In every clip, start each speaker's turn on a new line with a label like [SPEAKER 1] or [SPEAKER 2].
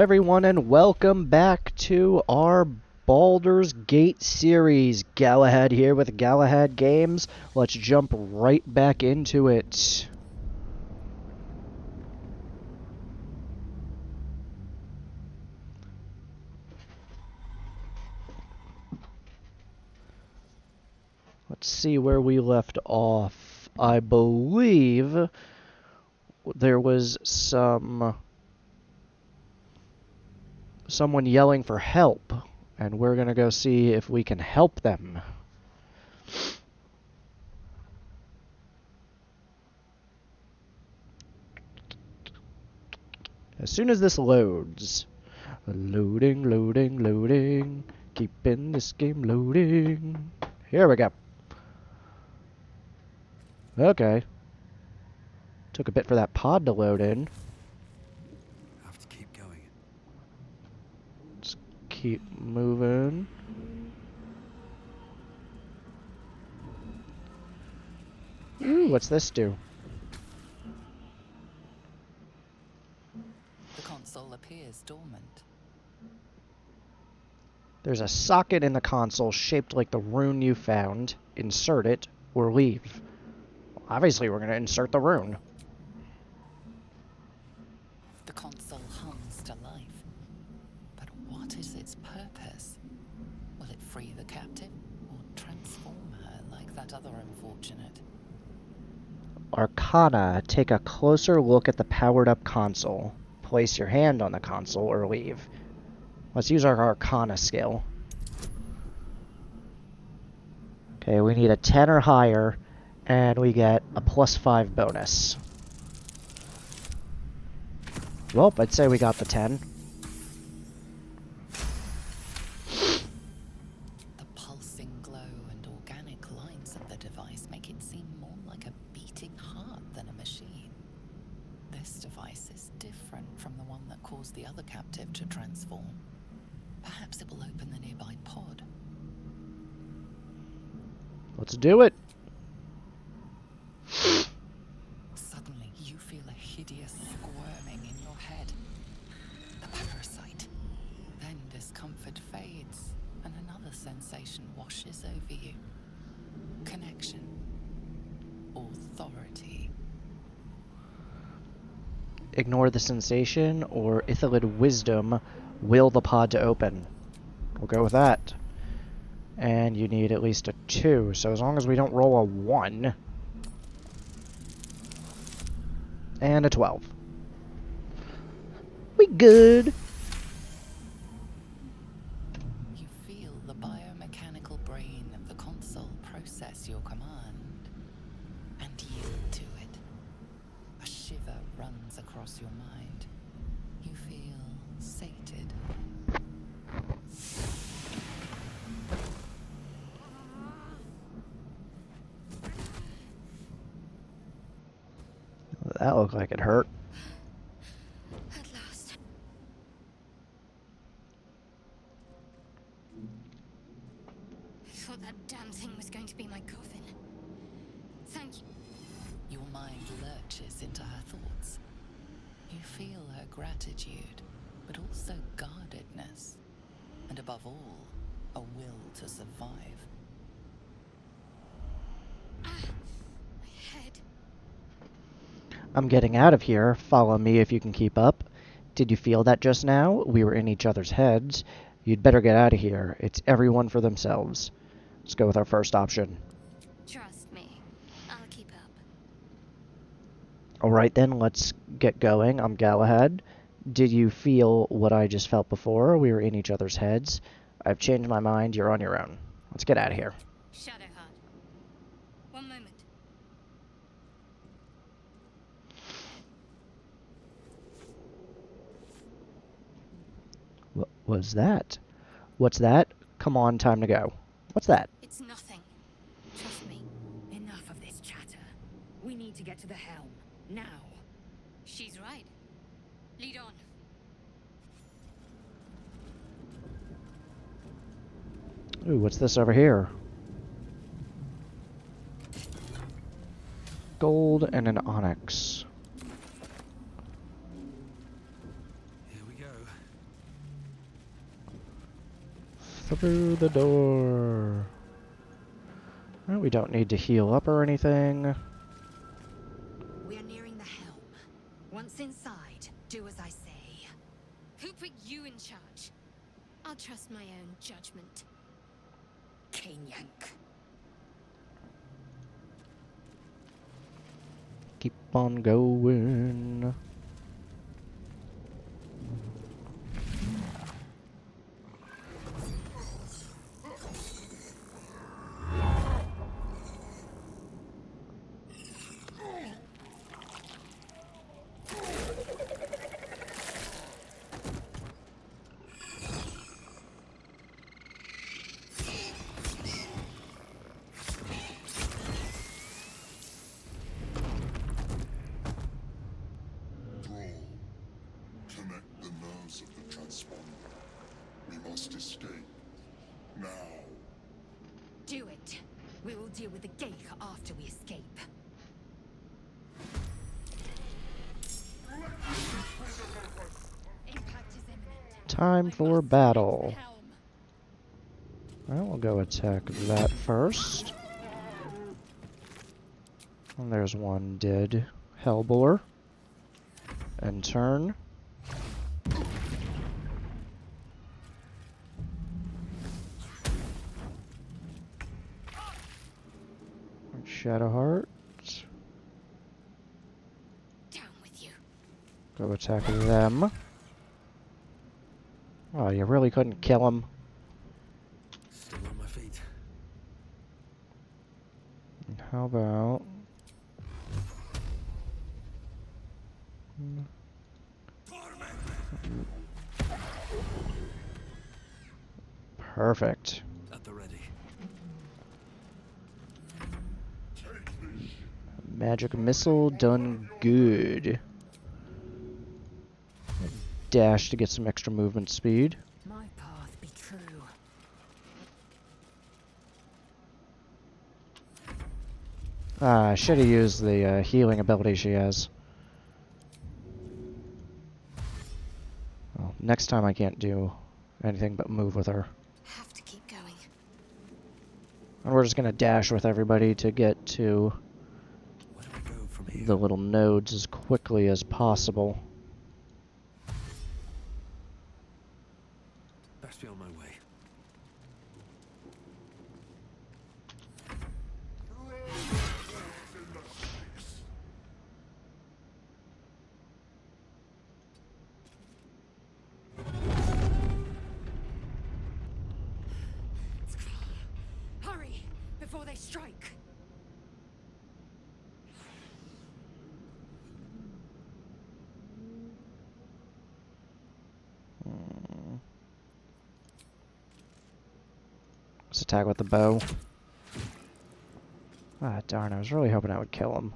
[SPEAKER 1] Everyone, and welcome back to our Baldur's Gate series. Galahad here with Galahad Games. Let's jump right back into it. Let's see where we left off. I believe there was someone yelling for help, and we're gonna go see if we can help them. As soon as this loads. Loading. Keeping this game loading. Here we go. Okay. Took a bit for that pod to load in.
[SPEAKER 2] Have to keep going.
[SPEAKER 1] Let's keep moving. Ooh, what's this do?
[SPEAKER 3] The console appears dormant.
[SPEAKER 1] There's a socket in the console shaped like the rune you found. Insert it or leave. Obviously, we're going to insert the rune.
[SPEAKER 3] The console hums to life. But what is its purpose? Will it free the captive or transform her like that other unfortunate?
[SPEAKER 1] Arcana. Take a closer look at the powered-up console. Place your hand on the console or leave. Let's use our Arcana skill. Okay, we need a 10 or higher, and we get a +5 bonus. Well, I'd say we got the 10.
[SPEAKER 3] The pulsing glow and organic lines of the device make it seem more like a beating heart than a machine. This device is different from the one that caused the other captive to transform. Perhaps it will open the nearby pod.
[SPEAKER 1] Let's do it.
[SPEAKER 3] Suddenly, you feel a hideous squirming in your head. The parasite. Then discomfort fades, and another sensation washes over you. Connection. Authority.
[SPEAKER 1] Ignore the sensation, or Ithalid Wisdom, will the pod to open. We'll go with that. And you need at least a 2, so as long as we don't roll a 1. And a 12. We good.
[SPEAKER 3] You feel the biomechanical brain of the console process your command and yield to it. A shiver runs across your mind. You feel sated.
[SPEAKER 1] That looked like it hurt.
[SPEAKER 4] At last. I thought that damn thing was going to be my coffin. Thank you.
[SPEAKER 3] Your mind lurches into her thoughts. You feel her gratitude, but also guardedness. And above all, a will to survive.
[SPEAKER 4] My head.
[SPEAKER 1] I'm getting out of here. Follow me if you can keep up. Did you feel that just now? We were in each other's heads. You'd better get out of here. It's everyone for themselves. Let's go with our first option.
[SPEAKER 4] Trust me. I'll keep up.
[SPEAKER 1] Alright then, let's get going. I'm Galahad. Did you feel what I just felt before? We were in each other's heads. I've changed my mind. You're on your own. Let's get out of here.
[SPEAKER 4] Shadowheart. One moment.
[SPEAKER 1] What was that? What's that? Come on, time to go. What's that?
[SPEAKER 4] It's nothing. Trust me.
[SPEAKER 5] Enough of this chatter. We need to get to the helm. Now.
[SPEAKER 4] She's right. Lead on.
[SPEAKER 1] Ooh, what's this over here? Gold and an onyx.
[SPEAKER 2] Here we go.
[SPEAKER 1] Through the door. Well, we don't need to heal up or anything.
[SPEAKER 5] We are nearing the helm. Once inside, do as I say.
[SPEAKER 4] Who put you in charge? I'll trust my own judgment.
[SPEAKER 5] King Yank.
[SPEAKER 1] Keep on going.
[SPEAKER 6] Connect the nerves of the transponder. We must escape. Now.
[SPEAKER 5] Do it. We will deal with the Geik after we escape.
[SPEAKER 4] Impact is imminent.
[SPEAKER 1] Time
[SPEAKER 4] I
[SPEAKER 1] for
[SPEAKER 4] must
[SPEAKER 1] battle.
[SPEAKER 4] reach the helm.
[SPEAKER 1] Well, we'll go attack that first. And there's one dead Hellbore. And turn. Shadowheart.
[SPEAKER 4] Down with you.
[SPEAKER 1] Go attack them. Oh, you really couldn't kill him.
[SPEAKER 2] Still on my feet.
[SPEAKER 1] And how about... Perfect.
[SPEAKER 2] At the ready.
[SPEAKER 1] Magic missile done good. Dash to get some extra movement speed.
[SPEAKER 5] My path be true.
[SPEAKER 1] Ah, I should have used the healing ability she has. Well, next time I can't do anything but move with her.
[SPEAKER 4] Have to keep going.
[SPEAKER 1] And we're just gonna dash with everybody to get to
[SPEAKER 2] Where do we go from here?
[SPEAKER 1] the little nodes as quickly as possible.
[SPEAKER 2] Best be on my way.
[SPEAKER 5] Hurry, before they strike.
[SPEAKER 1] Let's attack with the bow. Ah, darn, I was really hoping I would kill him.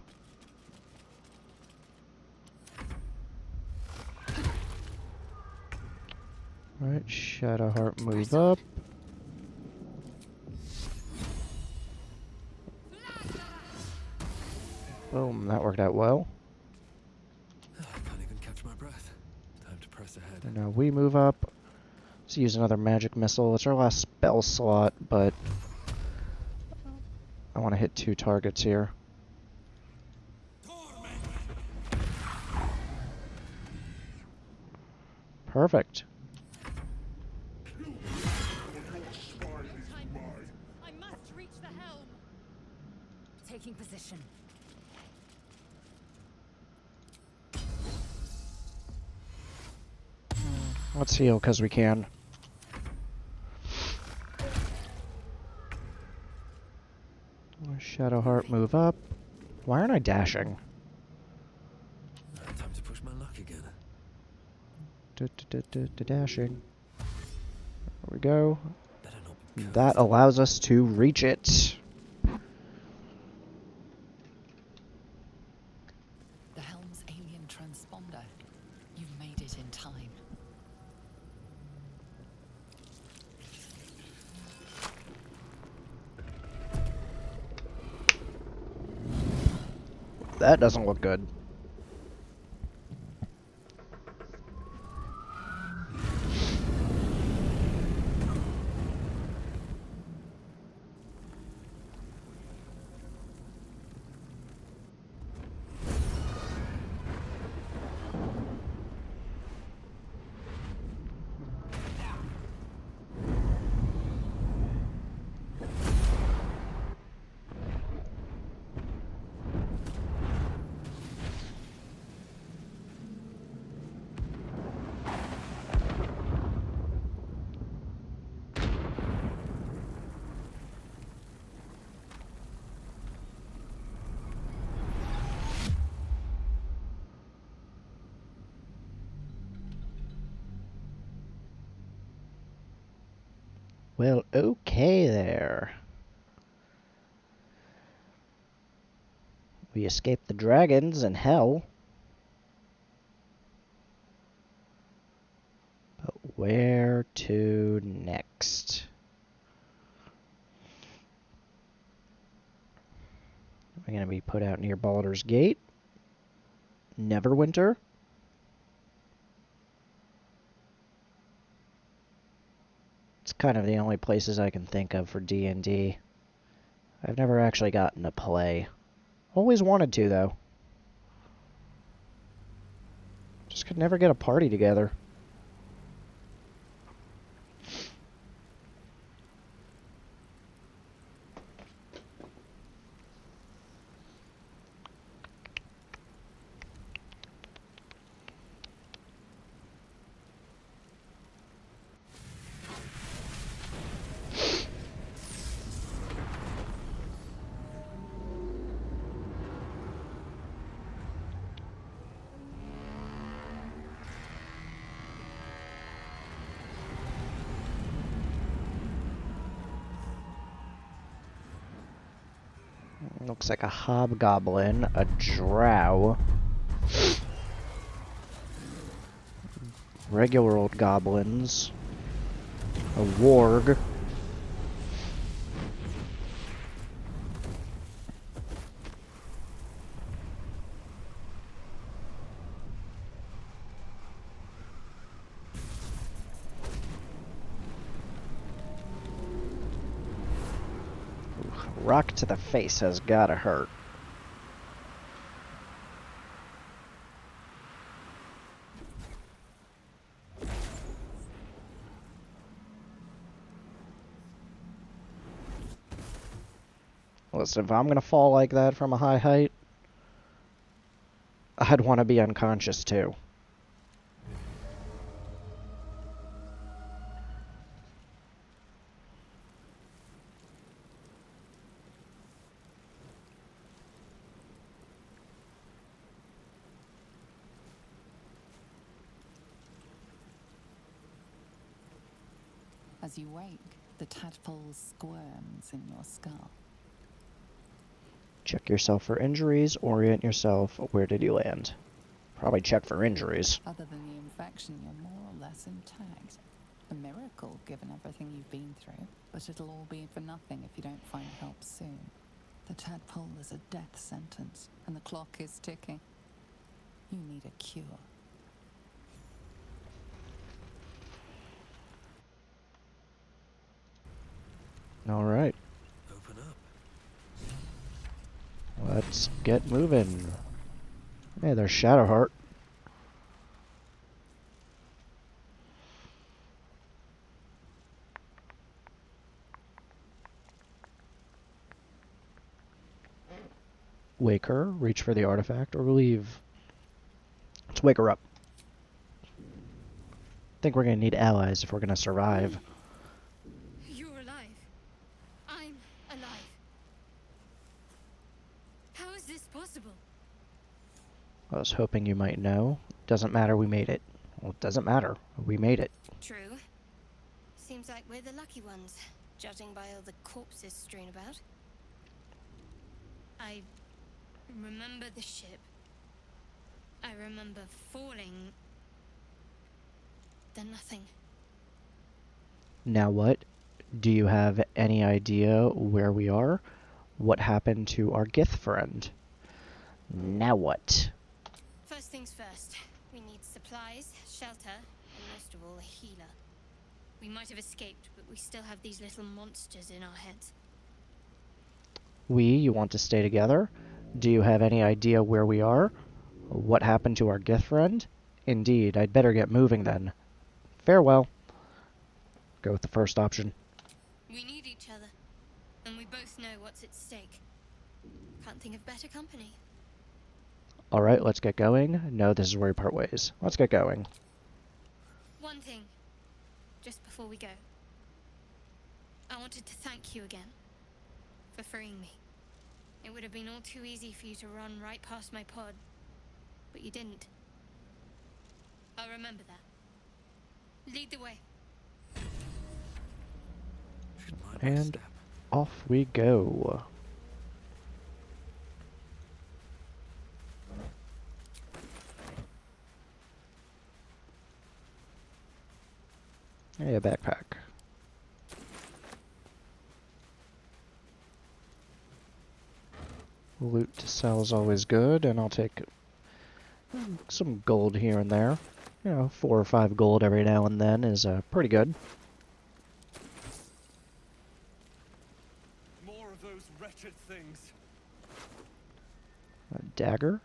[SPEAKER 1] Alright, Shadowheart move up. Boom, that worked out well.
[SPEAKER 2] I can't even catch my breath. Time to press ahead.
[SPEAKER 1] And now we move up. Let's use another magic missile. It's our last spell slot, but I want to hit 2 targets here. Perfect.
[SPEAKER 4] Time. I must reach the helm.
[SPEAKER 5] Taking position.
[SPEAKER 1] Let's heal because we can. Shadowheart move up. Why aren't I dashing?
[SPEAKER 2] Time to push my luck again.
[SPEAKER 1] Dashing. There we go.
[SPEAKER 2] Better not be cursed.
[SPEAKER 1] That allows us to reach it.
[SPEAKER 3] The helm's alien transponder. You've made it in time.
[SPEAKER 1] That doesn't look good. Well, okay there. We escaped the dragons and hell. But where to next? We're going to be put out near Baldur's Gate. Neverwinter. It's kind of the only places I can think of for D&D. I've never actually gotten to play. Always wanted to, though. Just could never get a party together. Looks like a hobgoblin, a drow, regular old goblins, a warg, rock to the face has gotta hurt. Listen, if I'm gonna fall like that from a high height, I'd want to be unconscious too.
[SPEAKER 3] As you wake, the tadpole squirms in your skull.
[SPEAKER 1] Check yourself for injuries, orient yourself. Where did you land? Probably check for injuries.
[SPEAKER 3] Other than the infection, you're more or less intact. A miracle, given everything you've been through, but it'll all be for nothing if you don't find help soon. The tadpole is a death sentence, and the clock is ticking. You need a cure.
[SPEAKER 1] All right,
[SPEAKER 2] Open up.
[SPEAKER 1] let's get moving. Hey, there's Shadowheart. Wake her, reach for the artifact, or leave. Let's wake her up. I think we're gonna need allies if we're gonna survive.
[SPEAKER 4] You're alive. I'm alive. How is this possible?
[SPEAKER 1] I was hoping you might know. Doesn't matter, we made it. Well, it doesn't matter. We made it.
[SPEAKER 4] True. Seems like we're the lucky ones, judging by all the corpses strewn about. I remember the ship. I remember falling. Then nothing.
[SPEAKER 1] Now what? Do you have any idea where we are? What happened to our Gith friend? Now what?
[SPEAKER 4] First things first. We need supplies, shelter, and most of all, a healer. We might have escaped, but we still have these little monsters in our heads.
[SPEAKER 1] You want to stay together? Do you have any idea where we are? What happened to our Gith friend? Indeed, I'd better get moving then. Farewell. Go with the first option.
[SPEAKER 4] We need each other, and we both know what's at stake. Can't think of better company.
[SPEAKER 1] Alright, let's get going. No, this is where we part ways. Let's get going.
[SPEAKER 4] One thing, just before we go. I wanted to thank you again for freeing me. It would have been all too easy for you to run right past my pod, but you didn't. I'll remember that. Lead the way.
[SPEAKER 2] Next
[SPEAKER 1] And
[SPEAKER 2] step.
[SPEAKER 1] off we go. Hey, a backpack. Loot to sell is always good, and I'll take some gold here and there. You know, 4 or 5 gold every now and then is pretty good.
[SPEAKER 2] More of those wretched things.
[SPEAKER 1] A dagger?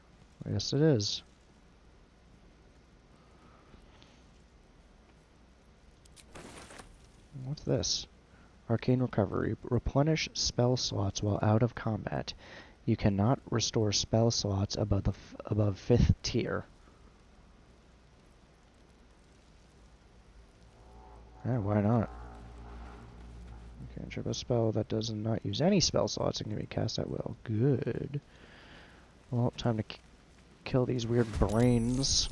[SPEAKER 1] Yes, it is. What's this? Arcane Recovery. Replenish spell slots while out of combat. You cannot restore spell slots above the above 5th tier. Why not? You can trip a spell that does not use any spell slots and can be cast at will. Good. Well, time to kill these weird brains.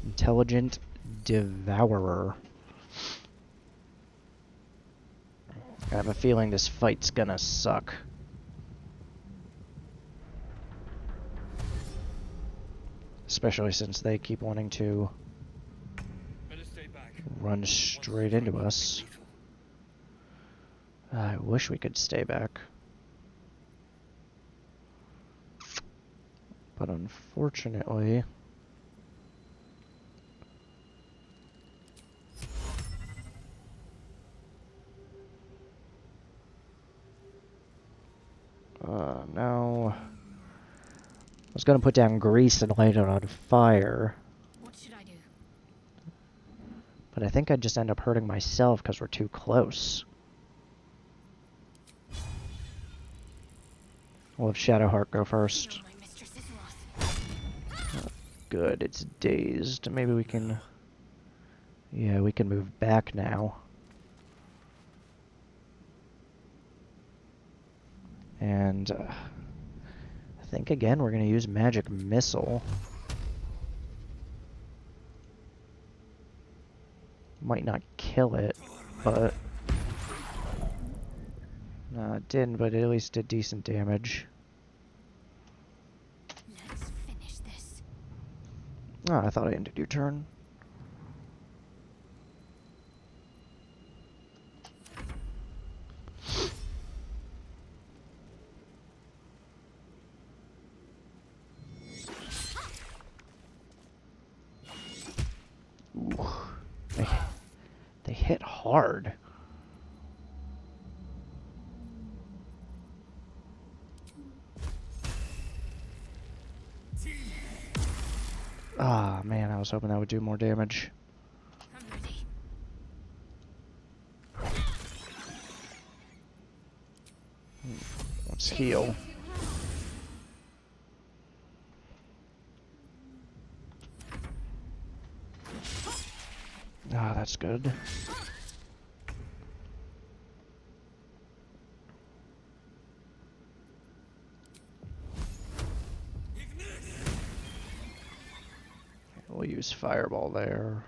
[SPEAKER 1] Intelligent Devourer. I have a feeling this fight's gonna suck. Especially since they keep wanting to
[SPEAKER 2] Better stay back.
[SPEAKER 1] run straight into us. I wish we could stay back. But unfortunately... no. I was gonna put down grease and light it on fire.
[SPEAKER 4] What should I do?
[SPEAKER 1] But I think I'd just end up hurting myself because we're too close. We'll have Shadowheart go first.
[SPEAKER 4] You know my mistress's wrath.
[SPEAKER 1] Good, it's dazed. Maybe we can... Yeah, we can move back now. And I think again we're going to use Magic Missile. Might not kill it, but... No, it didn't, but it at least did decent damage.
[SPEAKER 4] Let's finish this.
[SPEAKER 1] Oh, I thought I ended your turn. Ooh. They hit hard. Ah, man, I was hoping that would do more damage.
[SPEAKER 4] I'm ready.
[SPEAKER 1] Let's heal. Ah, that's good. We'll use Fireball there.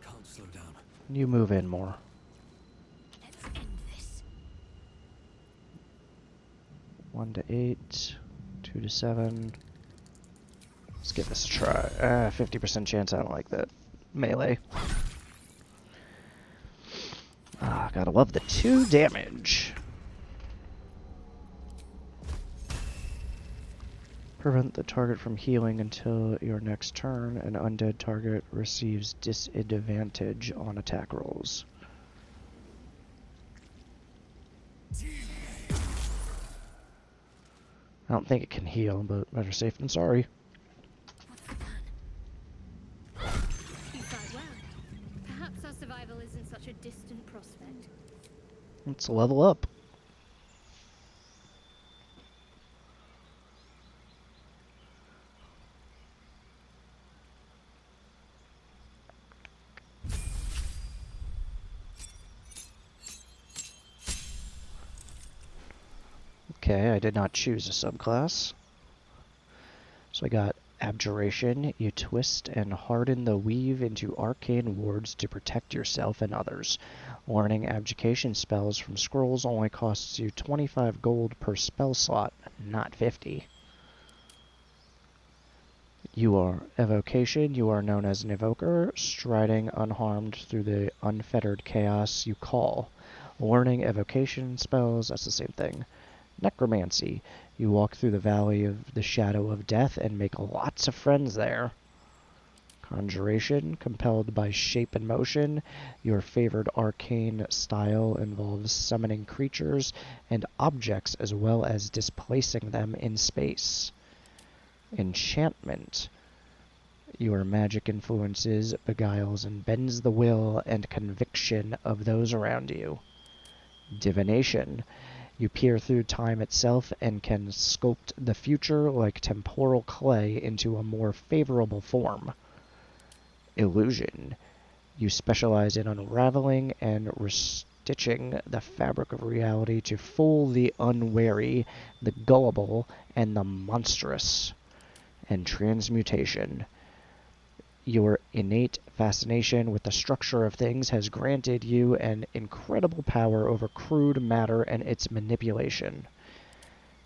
[SPEAKER 2] Can't slow down.
[SPEAKER 1] You move in more.
[SPEAKER 4] Let's end this.
[SPEAKER 1] 1 to 8, 2 to 7. Let's give this a try. 50% chance I don't like that. Melee. Ah, gotta love the 2 damage. Prevent the target from healing until your next turn. An undead target receives disadvantage on attack rolls. I don't think it can heal, but better safe than sorry.
[SPEAKER 4] What's the plan?
[SPEAKER 7] You fight well. Perhaps our survival isn't such a distant prospect.
[SPEAKER 1] Let's level up. Okay, I did not choose a subclass. So I got Abjuration, you twist and harden the weave into arcane wards to protect yourself and others. Learning abjuration spells from scrolls only costs you 25 gold per spell slot, not 50. You are Evocation, you are known as an evoker, striding unharmed through the unfettered chaos you call. Learning evocation spells, that's the same thing. Necromancy, you walk through the valley of the shadow of death and make lots of friends there. Conjuration, compelled by shape and motion, your favored arcane style involves summoning creatures and objects as well as displacing them in space. Enchantment, your magic influences, beguiles, and bends the will and conviction of those around you. Divination, you peer through time itself and can sculpt the future like temporal clay into a more favorable form. Illusion, you specialize in unraveling and restitching the fabric of reality to fool the unwary, the gullible, and the monstrous. And transmutation, your innate fascination with the structure of things has granted you an incredible power over crude matter and its manipulation.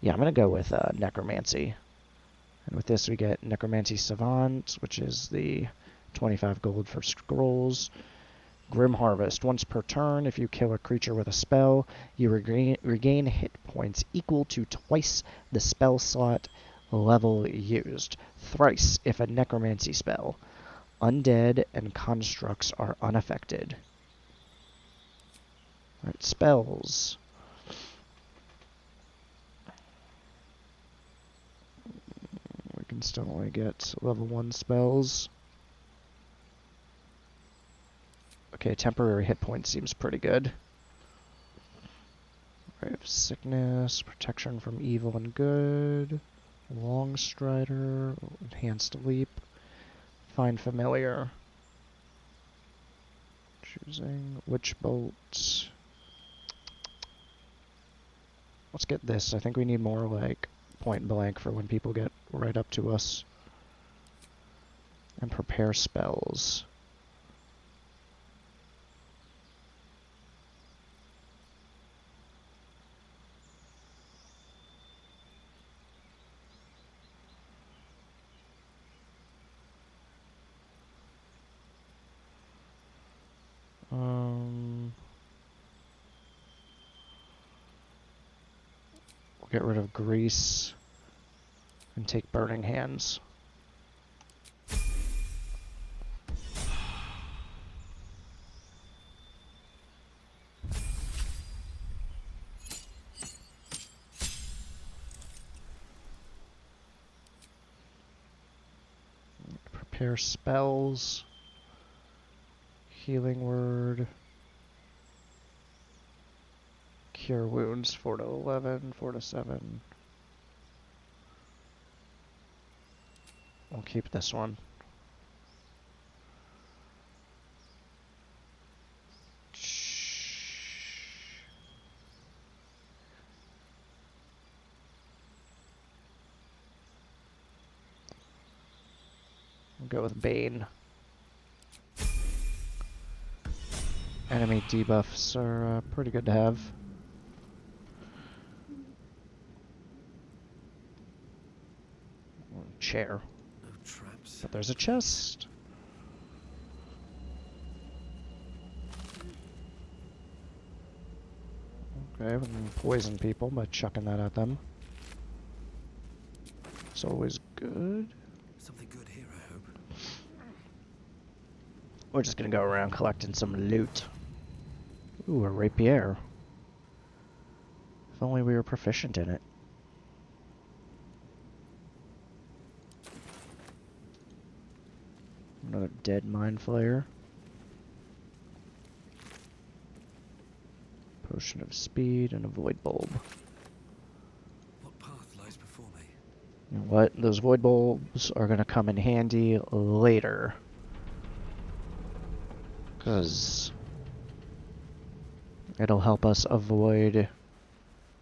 [SPEAKER 1] Yeah, I'm going to go with Necromancy. And with this we get Necromancy Savant, which is the 25 gold for scrolls. Grim Harvest. Once per turn, if you kill a creature with a spell, you regain hit points equal to twice the spell slot level used. Thrice if a Necromancy spell. Undead and constructs are unaffected. Alright, spells. We can still only get level 1 spells. Okay, temporary hit point seems pretty good. We have sickness, protection from evil and good, long strider, enhanced leap, find familiar. Choosing witch bolt. Let's get this. I think we need more like point blank for when people get right up to us. And prepare spells. We'll get rid of grease and take burning hands. Prepare spells. Healing word. Cure wounds 4 to 11, 4 to 7. We'll keep this one. We'll go with Bane. Enemy debuffs are pretty good to have. Chair.
[SPEAKER 2] No traps.
[SPEAKER 1] But there's a chest. Okay, we can poison people by chucking that at them. It's always good.
[SPEAKER 2] Something good here, I hope.
[SPEAKER 1] We're just gonna go around collecting some loot. Ooh, a rapier. If only we were proficient in it. Another dead mind flayer. Potion of speed and a void bulb.
[SPEAKER 2] What path lies before me?
[SPEAKER 1] You know what? Those void bulbs are gonna come in handy later. 'Cause it'll help us avoid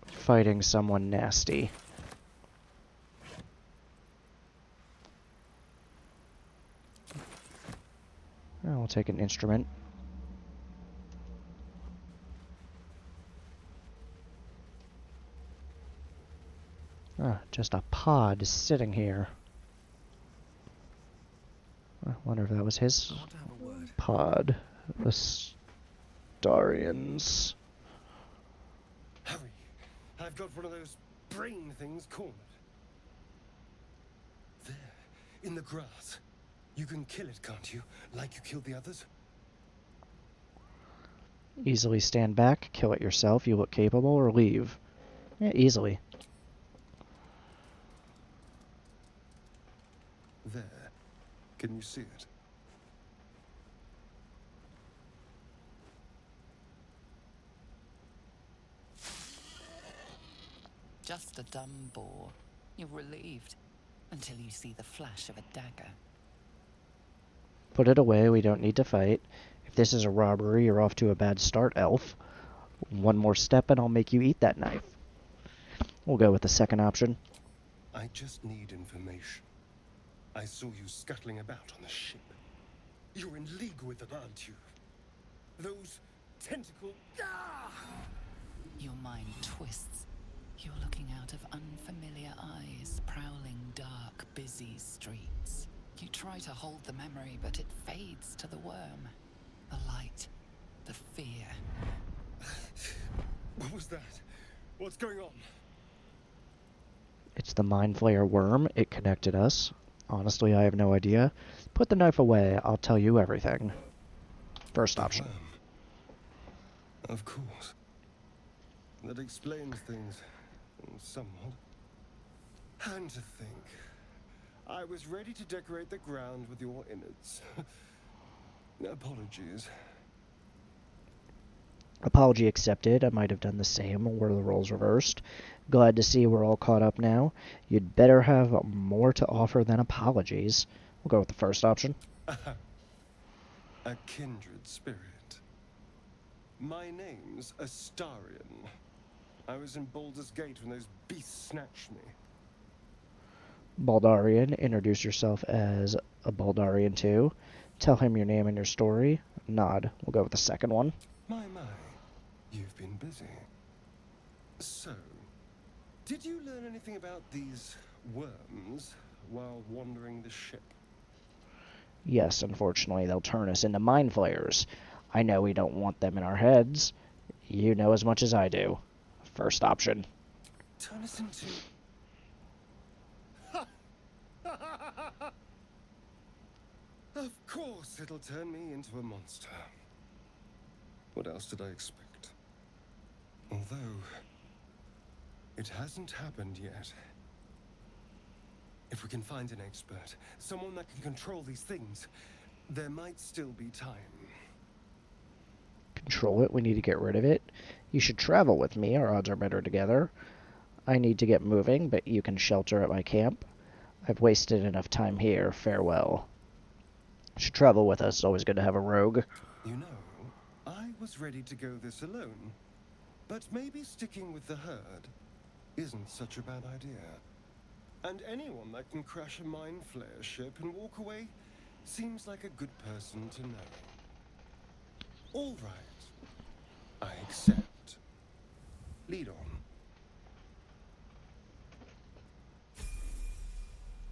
[SPEAKER 1] fighting someone nasty. I'll take an instrument. Ah, just a pod sitting here. I wonder if that was his
[SPEAKER 2] I want to have a word.
[SPEAKER 1] pod. The Starians.
[SPEAKER 8] Hurry! I've got one of those brain things cornered. There, in the grass. You can kill it, can't you? Like you killed the others?
[SPEAKER 1] Easily stand back, kill it yourself, you look capable, or leave. Yeah, easily.
[SPEAKER 8] There. Can you see it?
[SPEAKER 3] Just a dumb bore. You're relieved until you see the flash of a dagger.
[SPEAKER 1] Put it away, we don't need to fight. If this is a robbery, you're off to a bad start, elf. One more step and I'll make you eat that knife. We'll go with the second option.
[SPEAKER 8] I just need information. I saw you scuttling about on the ship. You're in league with them, aren't you? Those tentacle... Ah!
[SPEAKER 3] Your mind twists. You're looking out of unfamiliar eyes, prowling dark, busy streets. You try to hold the memory, but it fades to the worm. The light. The fear.
[SPEAKER 8] What was that? What's going on?
[SPEAKER 1] It's the Mind Flayer worm. It connected us. Honestly, I have no idea. Put the knife away. I'll tell you everything. First option.
[SPEAKER 8] Of course. That explains things somewhat. And to think, I was ready to decorate the ground with your innards. Apologies.
[SPEAKER 1] Apology accepted. I might have done the same were the roles reversed. Glad to see we're all caught up now. You'd better have more to offer than apologies. We'll go with the first option.
[SPEAKER 8] A kindred spirit. My name's Astarion. I was in Baldur's Gate when those beasts snatched me.
[SPEAKER 1] Baldarian, introduce yourself as a Baldarian too. Tell him your name and your story. Nod. We'll go with the second one.
[SPEAKER 8] My. You've been busy. So, did you learn anything about these worms while wandering the ship?
[SPEAKER 1] Yes, unfortunately, they'll turn us into mind flayers. I know we don't want them in our heads. You know as much as I do. First option.
[SPEAKER 8] Turn us into... Of course it'll turn me into a monster. What else did I expect? Although, it hasn't happened yet. If we can find an expert, someone that can control these things, there might still be time.
[SPEAKER 1] Control it. We need to get rid of it. You should travel with me. Our odds are better together. I need to get moving, but you can shelter at my camp. I've wasted enough time here. Farewell. You should travel with us. Always good to have a rogue.
[SPEAKER 8] You know, I was ready to go this alone, but maybe sticking with the herd isn't such a bad idea. And anyone that can crash a mind flayer ship and walk away seems like a good person to know. All right, I accept. Lead on.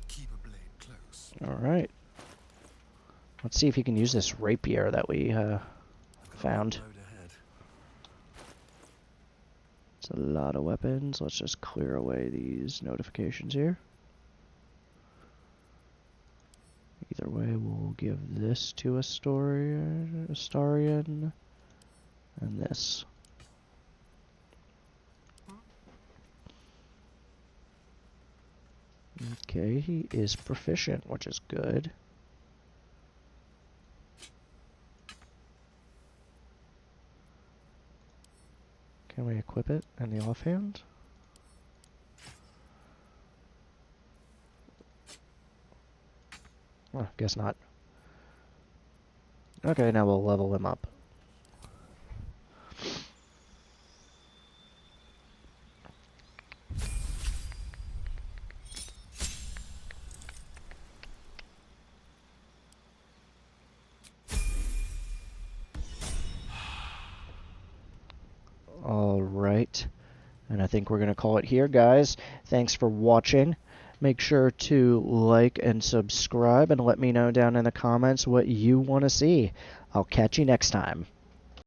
[SPEAKER 2] Keep a blade close.
[SPEAKER 1] All right. Let's see if you can use this rapier that we found.
[SPEAKER 2] Road ahead.
[SPEAKER 1] It's a lot of weapons. Let's just clear away these notifications here. Either way, we'll give this to Astarion, and this. Okay, he is proficient, which is good. Can we equip it in the offhand? Oh, guess not. Okay, now we'll level him up. right. And I think we're going to call it here, guys. Thanks for watching. Make sure to like and subscribe and let me know down in the comments what you want to see. I'll catch you next time.